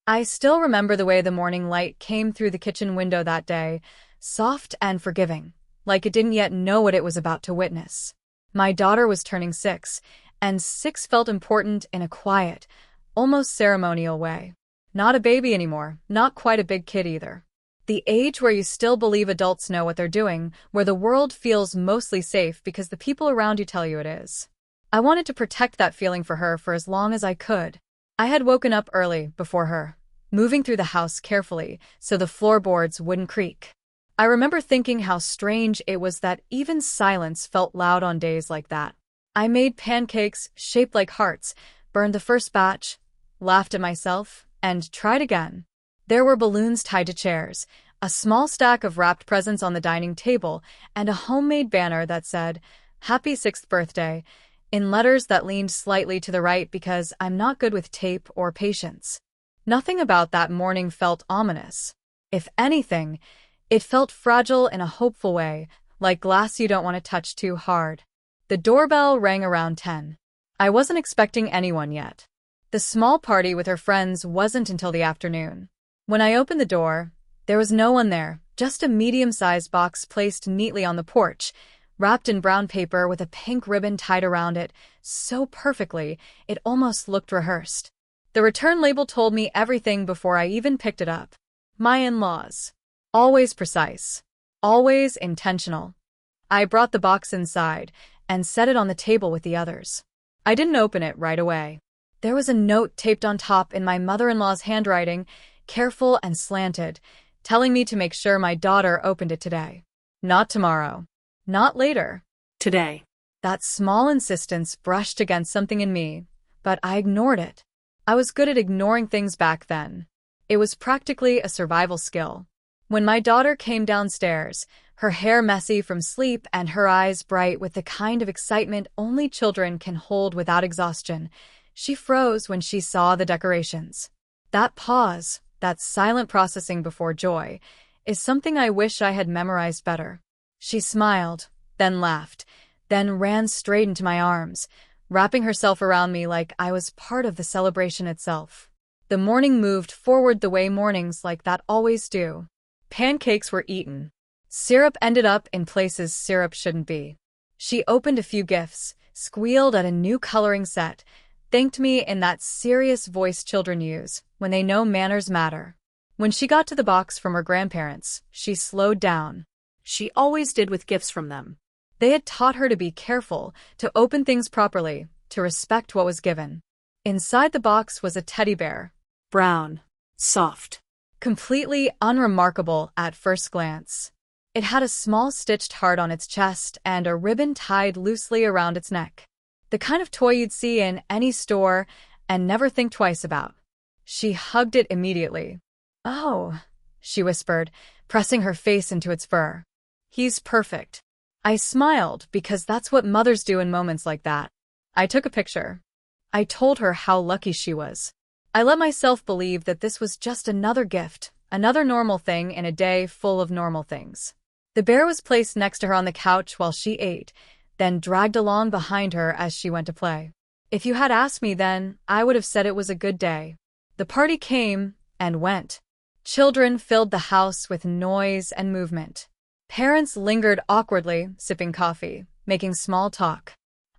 I still remember the way the morning light came through the kitchen window that day, soft and forgiving, like it didn't yet know what it was about to witness. My daughter was turning 6, and 6 felt important in a quiet, almost ceremonial way. Not a baby anymore, not quite a big kid either. The age where you still believe adults know what they're doing, where the world feels mostly safe because the people around you tell you it is. I wanted to protect that feeling for her for as long as I could. I had woken up early before her, moving through the house carefully so the floorboards wouldn't creak. I remember thinking how strange it was that even silence felt loud on days like that. I made pancakes shaped like hearts, burned the first batch, laughed at myself, and tried again. There were balloons tied to chairs, a small stack of wrapped presents on the dining table, and a homemade banner that said, "Happy 6th birthday," in letters that leaned slightly to the right because I'm not good with tape or patience. Nothing about that morning felt ominous. If anything, it felt fragile in a hopeful way, like glass you don't want to touch too hard. The doorbell rang around 10. I wasn't expecting anyone yet. The small party with her friends wasn't until the afternoon. When I opened the door, there was no one there, just a medium-sized box placed neatly on the porch, wrapped in brown paper with a pink ribbon tied around it, so perfectly, it almost looked rehearsed. The return label told me everything before I even picked it up. My in-laws. Always precise. Always intentional. I brought the box inside and set it on the table with the others. I didn't open it right away. There was a note taped on top in my mother-in-law's handwriting, careful and slanted, telling me to make sure my daughter opened it today. Not tomorrow. Not later. Today. That small insistence brushed against something in me, but I ignored it. I was good at ignoring things back then. It was practically a survival skill. When my daughter came downstairs, her hair messy from sleep and her eyes bright with the kind of excitement only children can hold without exhaustion, she froze when she saw the decorations. That pause, that silent processing before joy, is something I wish I had memorized better. She smiled, then laughed, then ran straight into my arms, wrapping herself around me like I was part of the celebration itself. The morning moved forward the way mornings like that always do. Pancakes were eaten. Syrup ended up in places syrup shouldn't be. She opened a few gifts, squealed at a new coloring set, thanked me in that serious voice children use when they know manners matter. When she got to the box from her grandparents, she slowed down. She always did with gifts from them. They had taught her to be careful, to open things properly, to respect what was given. Inside the box was a teddy bear. Brown. Soft. Completely unremarkable at first glance. It had a small stitched heart on its chest and a ribbon tied loosely around its neck. The kind of toy you'd see in any store and never think twice about. She hugged it immediately. "Oh," she whispered, pressing her face into its fur. "He's perfect." I smiled because that's what mothers do in moments like that. I took a picture. I told her how lucky she was. I let myself believe that this was just another gift, another normal thing in a day full of normal things. The bear was placed next to her on the couch while she ate, then dragged along behind her as she went to play. If you had asked me then, I would have said it was a good day. The party came and went. Children filled the house with noise and movement. Parents lingered awkwardly, sipping coffee, making small talk.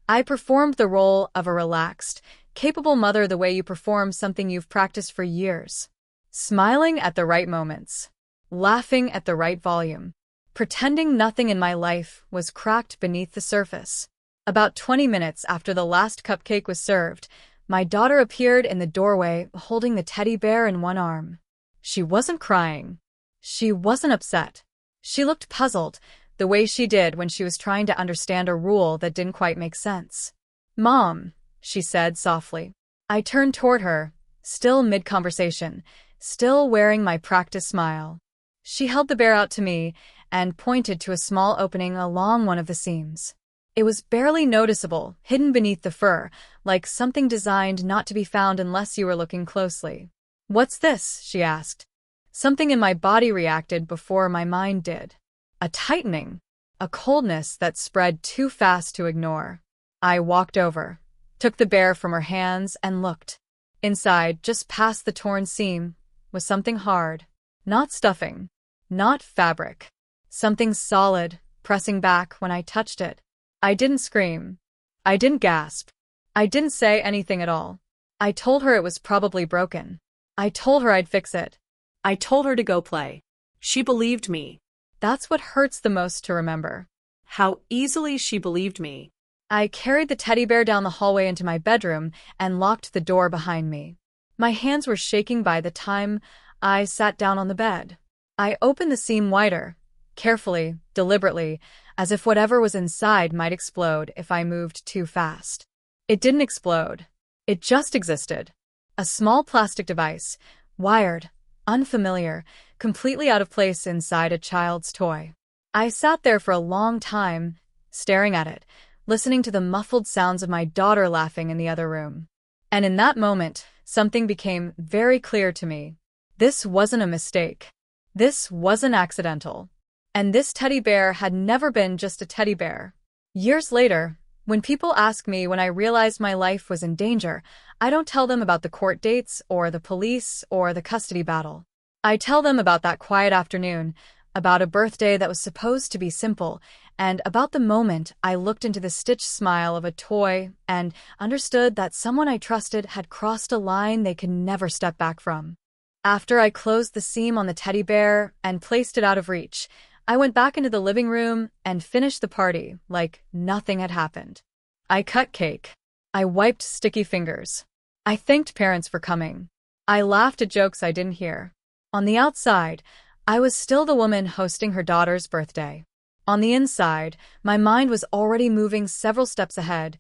I performed the role of a relaxed, capable mother the way you perform something you've practiced for years. Smiling at the right moments. Laughing at the right volume. Pretending nothing in my life was cracked beneath the surface. About 20 minutes after the last cupcake was served, my daughter appeared in the doorway holding the teddy bear in one arm. She wasn't crying. She wasn't upset. She looked puzzled, the way she did when she was trying to understand a rule that didn't quite make sense. "Mom," she said softly. I turned toward her, still mid-conversation, still wearing my practice smile. She held the bear out to me and pointed to a small opening along one of the seams. It was barely noticeable, hidden beneath the fur, like something designed not to be found unless you were looking closely. "What's this?" she asked. Something in my body reacted before my mind did. A tightening, a coldness that spread too fast to ignore. I walked over, took the bear from her hands and looked. Inside, just past the torn seam, was something hard. Not stuffing. Not fabric. Something solid, pressing back when I touched it. I didn't scream. I didn't gasp. I didn't say anything at all. I told her it was probably broken. I told her I'd fix it. I told her to go play. She believed me. That's what hurts the most to remember. How easily she believed me. I carried the teddy bear down the hallway into my bedroom and locked the door behind me. My hands were shaking by the time I sat down on the bed. I opened the seam wider, carefully, deliberately, as if whatever was inside might explode if I moved too fast. It didn't explode. It just existed. A small plastic device, wired, unfamiliar, completely out of place inside a child's toy. I sat there for a long time, staring at it, listening to the muffled sounds of my daughter laughing in the other room. And in that moment, something became very clear to me. This wasn't a mistake. This wasn't accidental. And this teddy bear had never been just a teddy bear. Years later, when people ask me when I realized my life was in danger, I don't tell them about the court dates or the police or the custody battle. I tell them about that quiet afternoon, about a birthday that was supposed to be simple, and about the moment I looked into the stitched smile of a toy and understood that someone I trusted had crossed a line they could never step back from. After I closed the seam on the teddy bear and placed it out of reach, I went back into the living room and finished the party like nothing had happened. I cut cake. I wiped sticky fingers. I thanked parents for coming. I laughed at jokes I didn't hear. On the outside, I was still the woman hosting her daughter's birthday. On the inside, my mind was already moving several steps ahead,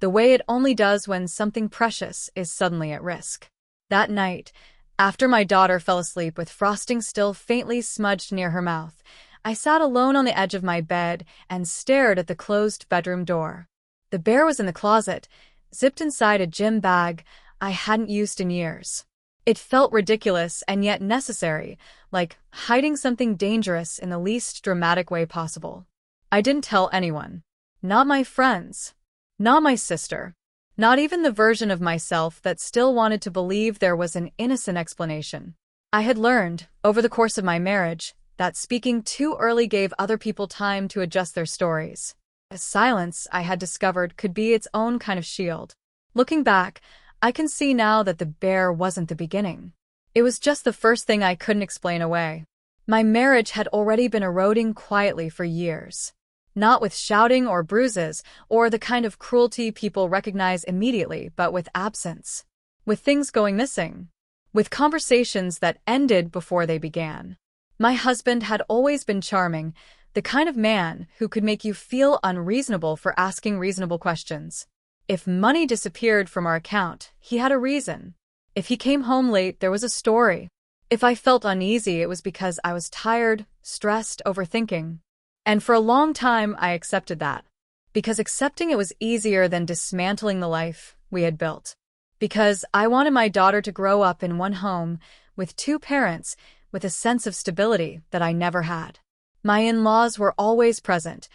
the way it only does when something precious is suddenly at risk. That night, after my daughter fell asleep with frosting still faintly smudged near her mouth, I sat alone on the edge of my bed and stared at the closed bedroom door. The bear was in the closet, zipped inside a gym bag I hadn't used in years. It felt ridiculous and yet necessary, like hiding something dangerous in the least dramatic way possible. I didn't tell anyone. Not my friends. Not my sister. Not even the version of myself that still wanted to believe there was an innocent explanation. I had learned, over the course of my marriage, that speaking too early gave other people time to adjust their stories. A silence, I had discovered, could be its own kind of shield. Looking back, I can see now that the bear wasn't the beginning. It was just the first thing I couldn't explain away. My marriage had already been eroding quietly for years. Not with shouting or bruises, or the kind of cruelty people recognize immediately, but with absence. With things going missing. With conversations that ended before they began. My husband had always been charming, the kind of man who could make you feel unreasonable for asking reasonable questions. If money disappeared from our account, he had a reason. If he came home late, there was a story. If I felt uneasy, it was because I was tired, stressed, overthinking. And for a long time, I accepted that. Because accepting it was easier than dismantling the life we had built. Because I wanted my daughter to grow up in one home, with two parents, with a sense of stability that I never had. My in-laws were always present,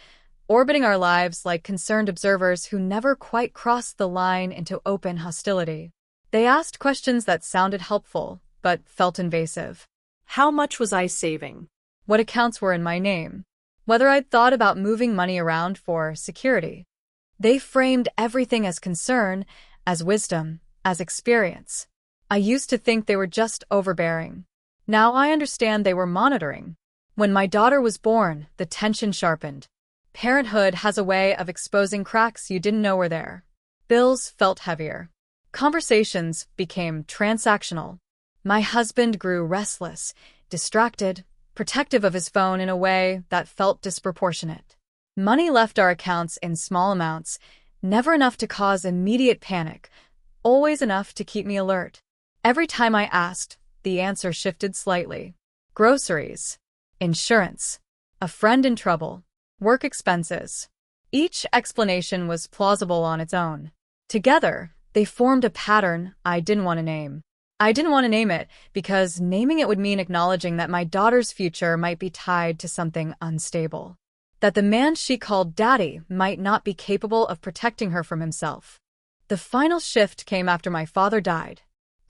orbiting our lives like concerned observers who never quite crossed the line into open hostility. They asked questions that sounded helpful, but felt invasive. How much was I saving? What accounts were in my name? Whether I'd thought about moving money around for security. They framed everything as concern, as wisdom, as experience. I used to think they were just overbearing. Now I understand they were monitoring. When my daughter was born, the tension sharpened. Parenthood has a way of exposing cracks you didn't know were there. Bills felt heavier. Conversations became transactional. My husband grew restless, distracted, protective of his phone in a way that felt disproportionate. Money left our accounts in small amounts, never enough to cause immediate panic, always enough to keep me alert. Every time I asked, the answer shifted slightly. Groceries, insurance, a friend in trouble, work expenses. Each explanation was plausible on its own. Together, they formed a pattern I didn't want to name. I didn't want to name it because naming it would mean acknowledging that my daughter's future might be tied to something unstable. That the man she called daddy might not be capable of protecting her from himself. The final shift came after my father died.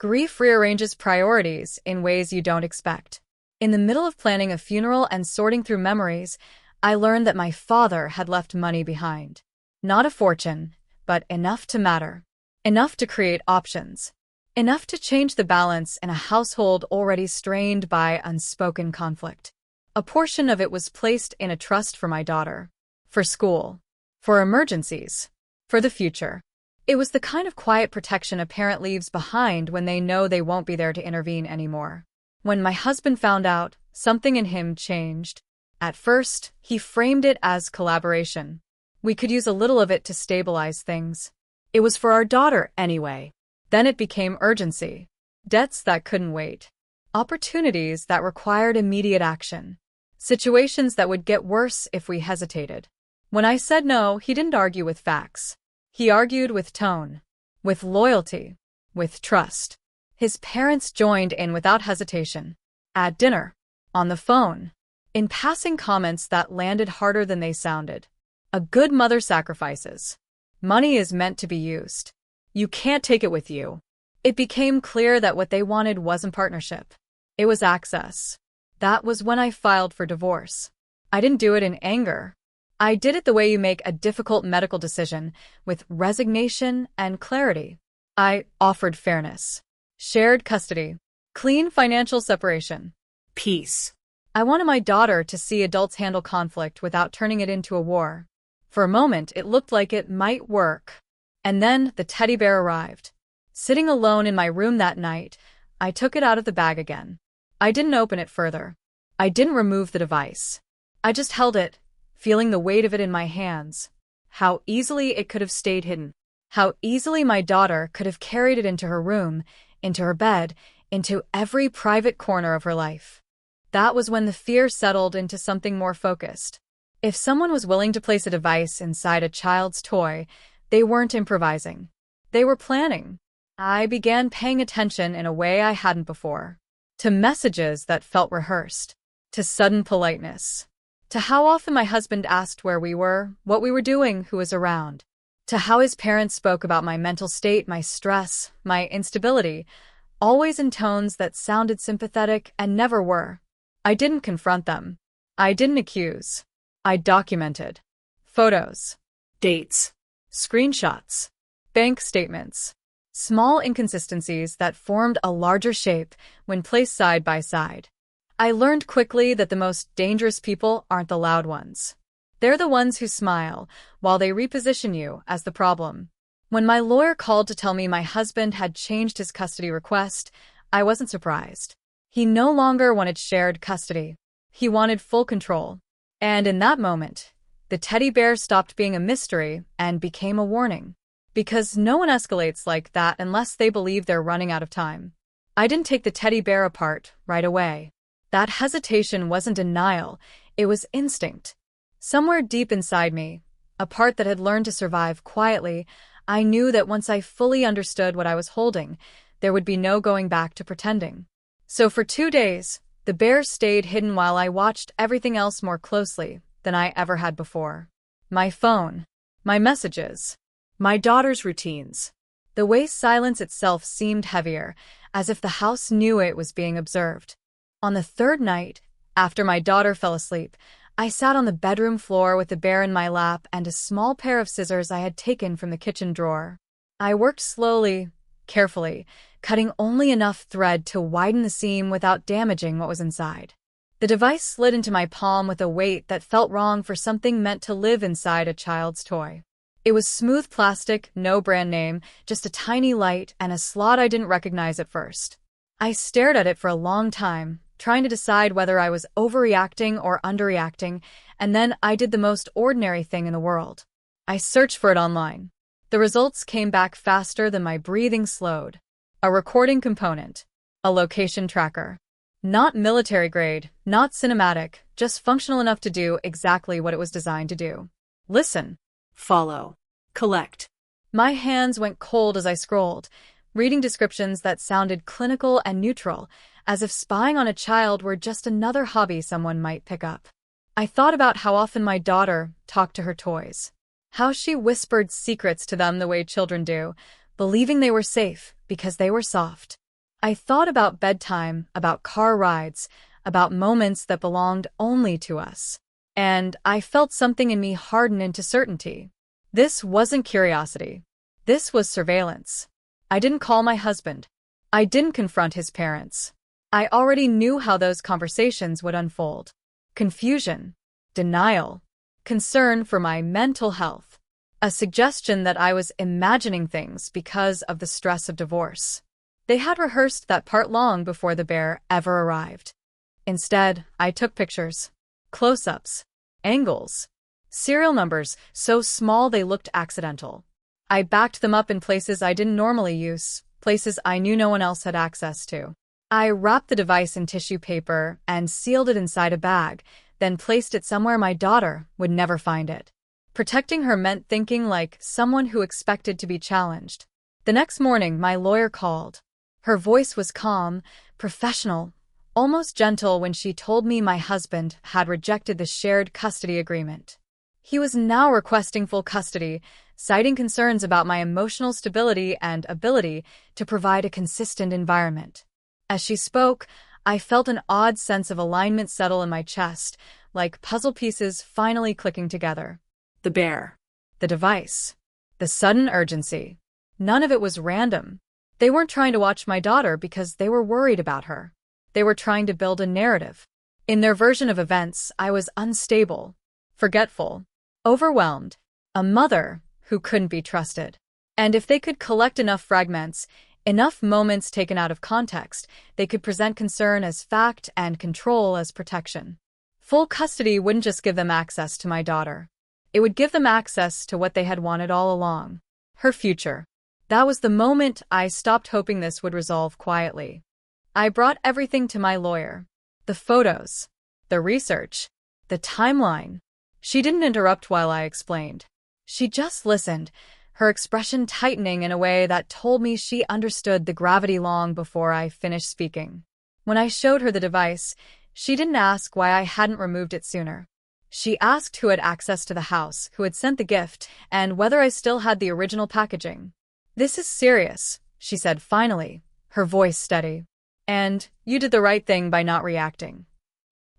Grief rearranges priorities in ways you don't expect. In the middle of planning a funeral and sorting through memories, I learned that my father had left money behind. Not a fortune, but enough to matter. Enough to create options. Enough to change the balance in a household already strained by unspoken conflict. A portion of it was placed in a trust for my daughter. For school. For emergencies. For the future. It was the kind of quiet protection a parent leaves behind when they know they won't be there to intervene anymore. When my husband found out, something in him changed. At first, he framed it as collaboration. We could use a little of it to stabilize things. It was for our daughter anyway. Then it became urgency. Debts that couldn't wait. Opportunities that required immediate action. Situations that would get worse if we hesitated. When I said no, he didn't argue with facts. He argued with tone. With loyalty. With trust. His parents joined in without hesitation. At dinner. On the phone. In passing comments that landed harder than they sounded. A good mother sacrifices. Money is meant to be used. You can't take it with you. It became clear that what they wanted wasn't partnership. It was access. That was when I filed for divorce. I didn't do it in anger. I did it the way you make a difficult medical decision, with resignation and clarity. I offered fairness. Shared custody. Clean financial separation. Peace. I wanted my daughter to see adults handle conflict without turning it into a war. For a moment, it looked like it might work. And then the teddy bear arrived. Sitting alone in my room that night, I took it out of the bag again. I didn't open it further. I didn't remove the device. I just held it, feeling the weight of it in my hands. How easily it could have stayed hidden. How easily my daughter could have carried it into her room, into her bed, into every private corner of her life. That was when the fear settled into something more focused. If someone was willing to place a device inside a child's toy, they weren't improvising. They were planning. I began paying attention in a way I hadn't before. To messages that felt rehearsed. To sudden politeness. To how often my husband asked where we were, what we were doing, who was around. To how his parents spoke about my mental state, my stress, my instability, always in tones that sounded sympathetic and never were. I didn't confront them. I didn't accuse. I documented. Photos. Dates. Screenshots. Bank statements. Small inconsistencies that formed a larger shape when placed side by side. I learned quickly that the most dangerous people aren't the loud ones. They're the ones who smile while they reposition you as the problem. When my lawyer called to tell me my husband had changed his custody request, I wasn't surprised. He no longer wanted shared custody. He wanted full control. And in that moment, the teddy bear stopped being a mystery and became a warning. Because no one escalates like that unless they believe they're running out of time. I didn't take the teddy bear apart right away. That hesitation wasn't denial, it was instinct. Somewhere deep inside me, a part that had learned to survive quietly, I knew that once I fully understood what I was holding, there would be no going back to pretending. So for 2 days, the bear stayed hidden while I watched everything else more closely than I ever had before. My phone, my messages, my daughter's routines. The way silence itself seemed heavier, as if the house knew it was being observed. On the 3rd night, after my daughter fell asleep, I sat on the bedroom floor with the bear in my lap and a small pair of scissors I had taken from the kitchen drawer. I worked slowly, carefully, cutting only enough thread to widen the seam without damaging what was inside. The device slid into my palm with a weight that felt wrong for something meant to live inside a child's toy. It was smooth plastic, no brand name, just a tiny light and a slot I didn't recognize at first. I stared at it for a long time, trying to decide whether I was overreacting or underreacting, and then I did the most ordinary thing in the world. I searched for it online. The results came back faster than my breathing slowed. A recording component. A location tracker. Not military grade, not cinematic, just functional enough to do exactly what it was designed to do. Listen. Follow. Collect. My hands went cold as I scrolled, reading descriptions that sounded clinical and neutral, as if spying on a child were just another hobby someone might pick up. I thought about how often my daughter talked to her toys. How she whispered secrets to them the way children do, believing they were safe because they were soft. I thought about bedtime, about car rides, about moments that belonged only to us. And I felt something in me harden into certainty. This wasn't curiosity. This was surveillance. I didn't call my husband. I didn't confront his parents. I already knew how those conversations would unfold. Confusion, denial, concern for my mental health, a suggestion that I was imagining things because of the stress of divorce. They had rehearsed that part long before the bear ever arrived. Instead, I took pictures, close-ups, angles, serial numbers so small they looked accidental. I backed them up in places I didn't normally use, places I knew no one else had access to. I wrapped the device in tissue paper and sealed it inside a bag, then placed it somewhere my daughter would never find it. Protecting her meant thinking like someone who expected to be challenged. The next morning, my lawyer called. Her voice was calm, professional, almost gentle when she told me my husband had rejected the shared custody agreement. He was now requesting full custody, citing concerns about my emotional stability and ability to provide a consistent environment. As she spoke, I felt an odd sense of alignment settle in my chest, like puzzle pieces finally clicking together. The bear. The device. The sudden urgency. None of it was random. They weren't trying to watch my daughter because they were worried about her. They were trying to build a narrative. In their version of events, I was unstable, forgetful, overwhelmed, a mother who couldn't be trusted. And if they could collect enough fragments, enough moments taken out of context, they could present concern as fact and control as protection. Full custody wouldn't just give them access to my daughter. It would give them access to what they had wanted all along, her future. That was the moment I stopped hoping this would resolve quietly. I brought everything to my lawyer. The photos, the research, the timeline. She didn't interrupt while I explained. She just listened, her expression tightening in a way that told me she understood the gravity long before I finished speaking. When I showed her the device, she didn't ask why I hadn't removed it sooner. She asked who had access to the house, who had sent the gift, and whether I still had the original packaging. "This is serious," she said finally, her voice steady. "And you did the right thing by not reacting."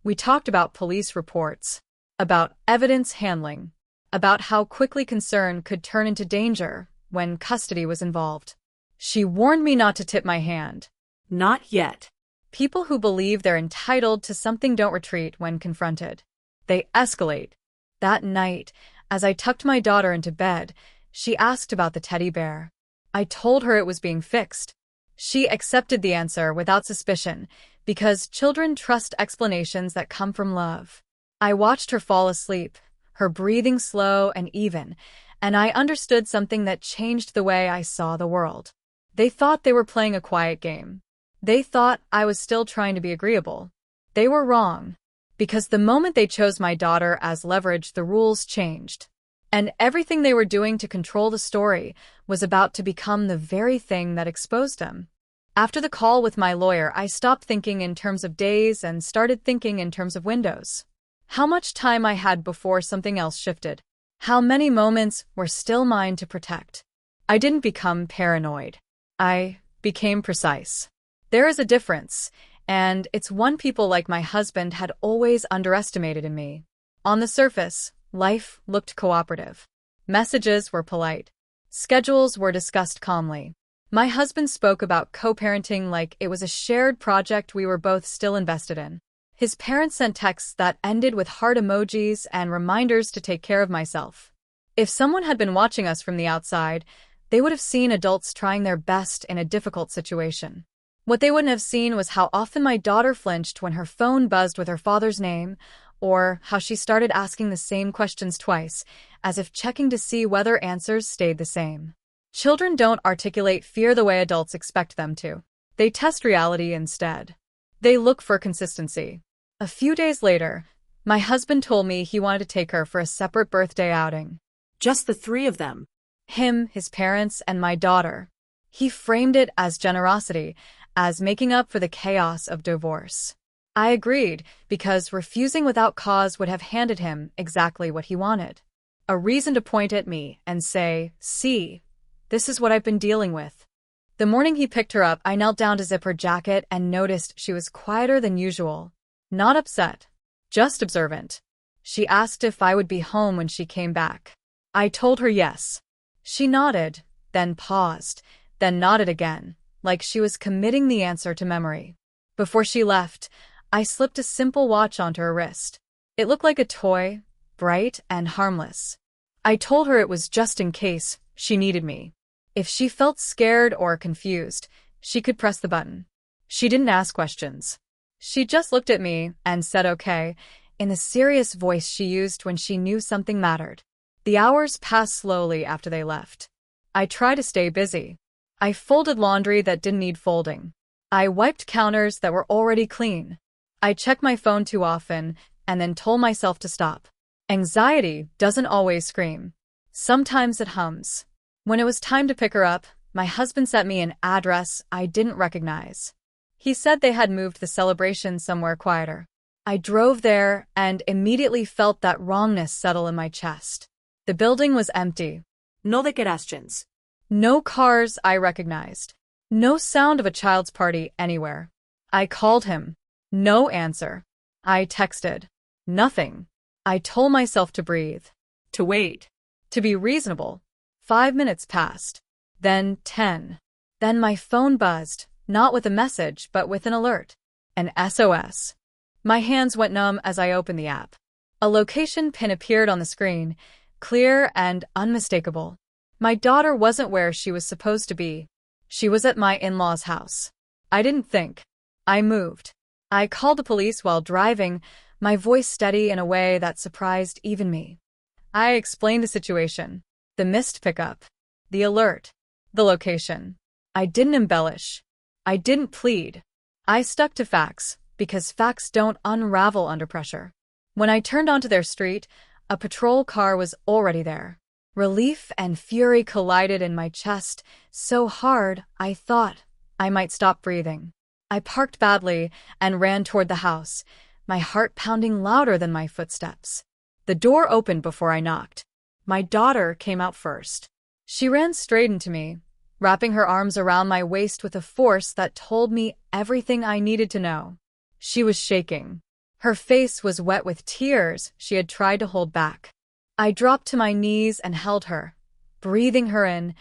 We talked about police reports, about evidence handling, about how quickly concern could turn into danger when custody was involved. She warned me not to tip my hand. Not yet. People who believe they're entitled to something don't retreat when confronted. They escalate. That night, as I tucked my daughter into bed, she asked about the teddy bear. I told her it was being fixed. She accepted the answer without suspicion, because children trust explanations that come from love. I watched her fall asleep, her breathing slow and even, and I understood something that changed the way I saw the world. They thought they were playing a quiet game. They thought I was still trying to be agreeable. They were wrong. Because the moment they chose my daughter as leverage, the rules changed. And everything they were doing to control the story was about to become the very thing that exposed them. After the call with my lawyer, I stopped thinking in terms of days and started thinking in terms of windows. How much time I had before something else shifted. How many moments were still mine to protect. I didn't become paranoid. I became precise. There is a difference, and it's one people like my husband had always underestimated in me. On the surface, life looked cooperative. Messages were polite. Schedules were discussed calmly. My husband spoke about co-parenting like it was a shared project we were both still invested in. His parents sent texts that ended with heart emojis and reminders to take care of myself. If someone had been watching us from the outside, they would have seen adults trying their best in a difficult situation. What they wouldn't have seen was how often my daughter flinched when her phone buzzed with her father's name, or how she started asking the same questions twice, as if checking to see whether answers stayed the same. Children don't articulate fear the way adults expect them to. They test reality instead. They look for consistency. A few days later, my husband told me he wanted to take her for a separate birthday outing. Just the three of them. Him, his parents, and my daughter. He framed it as generosity, as making up for the chaos of divorce. I agreed, because refusing without cause would have handed him exactly what he wanted. A reason to point at me and say, "See, this is what I've been dealing with." The morning he picked her up, I knelt down to zip her jacket and noticed she was quieter than usual. Not upset, just observant. She asked if I would be home when she came back. I told her yes. She nodded, then paused, then nodded again, like she was committing the answer to memory. Before she left, I slipped a simple watch onto her wrist. It looked like a toy, bright and harmless. I told her it was just in case she needed me. If she felt scared or confused, she could press the button. She didn't ask questions. She just looked at me and said okay, in the serious voice she used when she knew something mattered. The hours passed slowly after they left. I tried to stay busy. I folded laundry that didn't need folding. I wiped counters that were already clean. I checked my phone too often and then told myself to stop. Anxiety doesn't always scream. Sometimes it hums. When it was time to pick her up, my husband sent me an address I didn't recognize. He said they had moved the celebration somewhere quieter. I drove there and immediately felt that wrongness settle in my chest. The building was empty. No de questions. No cars I recognized. No sound of a child's party anywhere. I called him. No answer. I texted. Nothing. I told myself to breathe. To wait. To be reasonable. 5 minutes passed. Then 10. Then my phone buzzed, not with a message but with an alert. An SOS. My hands went numb as I opened the app. A location pin appeared on the screen, clear and unmistakable. My daughter wasn't where she was supposed to be. She was at my in-laws' house. I didn't think. I moved. I called the police while driving, my voice steady in a way that surprised even me. I explained the situation. The missed pickup. The alert. The location. I didn't embellish. I didn't plead. I stuck to facts, because facts don't unravel under pressure. When I turned onto their street, a patrol car was already there. Relief and fury collided in my chest so hard I thought I might stop breathing. I parked badly and ran toward the house, my heart pounding louder than my footsteps. The door opened before I knocked. My daughter came out first. She ran straight into me, wrapping her arms around my waist with a force that told me everything I needed to know. She was shaking. Her face was wet with tears she had tried to hold back. I dropped to my knees and held her, breathing her in,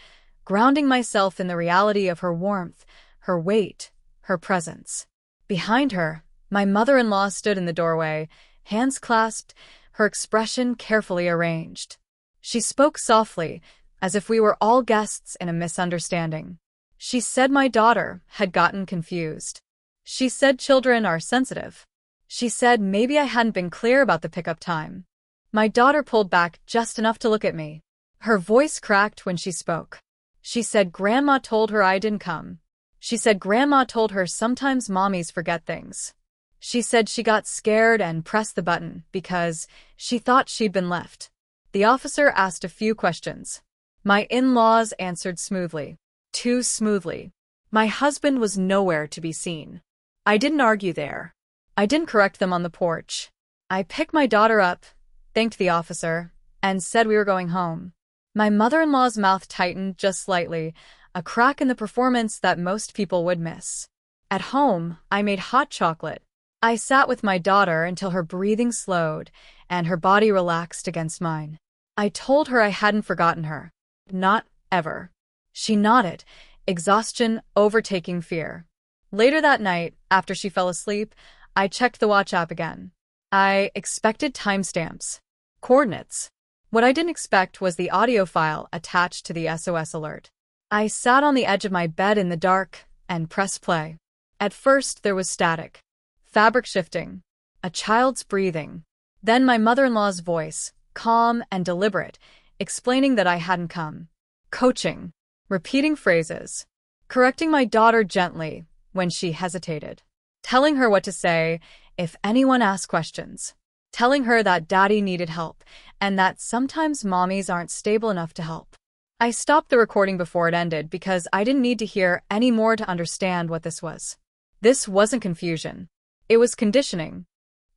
grounding myself in the reality of her warmth, her weight, her presence. Behind her, my mother-in-law stood in the doorway, hands clasped, her expression carefully arranged. She spoke softly, as if we were all guests in a misunderstanding. She said my daughter had gotten confused. She said children are sensitive. She said maybe I hadn't been clear about the pickup time. My daughter pulled back just enough to look at me. Her voice cracked when she spoke. She said Grandma told her I didn't come. She said Grandma told her sometimes mommies forget things. She said she got scared and pressed the button because she thought she'd been left. The officer asked a few questions. My in-laws answered smoothly. Too smoothly. My husband was nowhere to be seen. I didn't argue there. I didn't correct them on the porch. I picked my daughter up, thanked the officer, and said we were going home. My mother-in-law's mouth tightened just slightly, a crack in the performance that most people would miss. At home, I made hot chocolate. I sat with my daughter until her breathing slowed and her body relaxed against mine. I told her I hadn't forgotten her. Not ever. She nodded, exhaustion overtaking fear. Later that night, after she fell asleep, I checked the watch app again. I expected timestamps. Coordinates. What I didn't expect was the audio file attached to the SOS alert. I sat on the edge of my bed in the dark and pressed play. At first, there was static. Fabric shifting. A child's breathing. Then my mother-in-law's voice, calm and deliberate, explaining that I hadn't come. Coaching. Repeating phrases. Correcting my daughter gently when she hesitated. Telling her what to say if anyone asked questions. Telling her that daddy needed help and that sometimes mommies aren't stable enough to help. I stopped the recording before it ended because I didn't need to hear any more to understand what this was. This wasn't confusion. It was conditioning.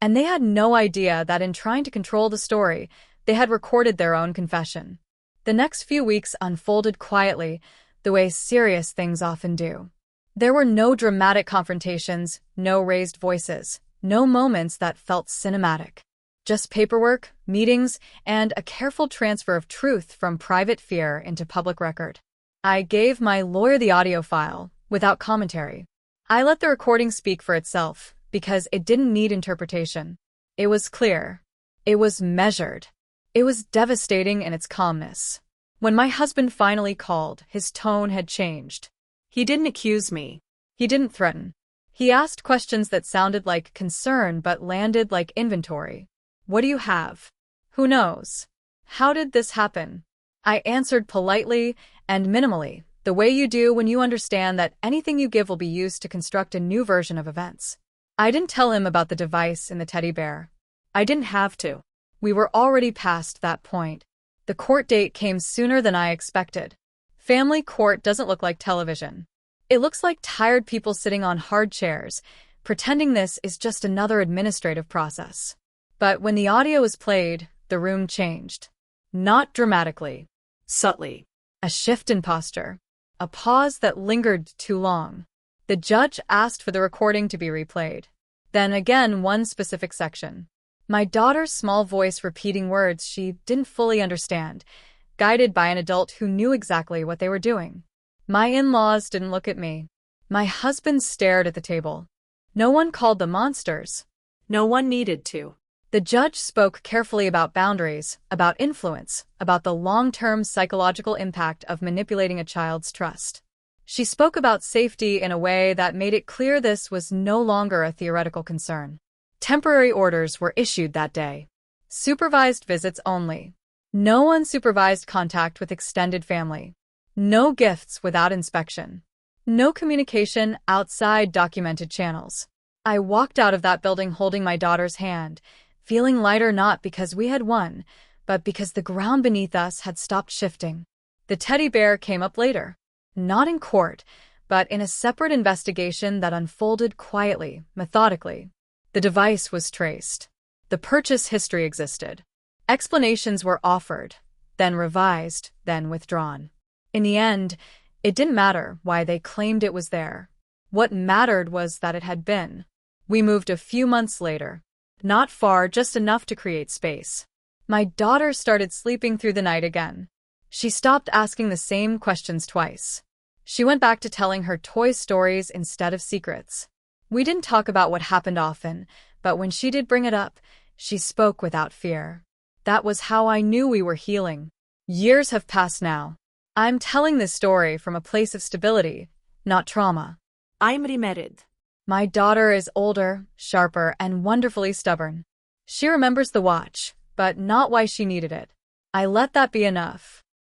And they had no idea that in trying to control the story, they had recorded their own confession. The next few weeks unfolded quietly, the way serious things often do. There were no dramatic confrontations, no raised voices, no moments that felt cinematic. Just paperwork, meetings, and a careful transfer of truth from private fear into public record. I gave my lawyer the audio file, without commentary. I let the recording speak for itself, because it didn't need interpretation. It was clear. It was measured. It was devastating in its calmness. When my husband finally called, his tone had changed. He didn't accuse me. He didn't threaten. He asked questions that sounded like concern but landed like inventory. What do you have? Who knows? How did this happen? I answered politely and minimally, the way you do when you understand that anything you give will be used to construct a new version of events. I didn't tell him about the device in the teddy bear. I didn't have to. We were already past that point. The court date came sooner than I expected. Family court doesn't look like television. It looks like tired people sitting on hard chairs, pretending this is just another administrative process. But when the audio was played, the room changed. Not dramatically. Subtly. A shift in posture. A pause that lingered too long. The judge asked for the recording to be replayed. Then again, one specific section. My daughter's small voice repeating words she didn't fully understand, guided by an adult who knew exactly what they were doing. My in-laws didn't look at me. My husband stared at the table. No one called them monsters. No one needed to. The judge spoke carefully about boundaries, about influence, about the long-term psychological impact of manipulating a child's trust. She spoke about safety in a way that made it clear this was no longer a theoretical concern. Temporary orders were issued that day. Supervised visits only. No unsupervised contact with extended family. No gifts without inspection. No communication outside documented channels. I walked out of that building holding my daughter's hand, feeling lighter not because we had won, but because the ground beneath us had stopped shifting. The teddy bear came up later. Not in court, but in a separate investigation that unfolded quietly, methodically. The device was traced. The purchase history existed. Explanations were offered, then revised, then withdrawn. In the end, it didn't matter why they claimed it was there. What mattered was that it had been. We moved a few months later. Not far, just enough to create space. My daughter started sleeping through the night again. She stopped asking the same questions twice. She went back to telling her toy stories instead of secrets. We didn't talk about what happened often, but when she did bring it up, she spoke without fear. That was how I knew we were healing. Years have passed now. I'm telling this story from a place of stability, not trauma. I'm remarried. My daughter is older, sharper, and wonderfully stubborn. She remembers the watch, but not why she needed it. I let that be enough.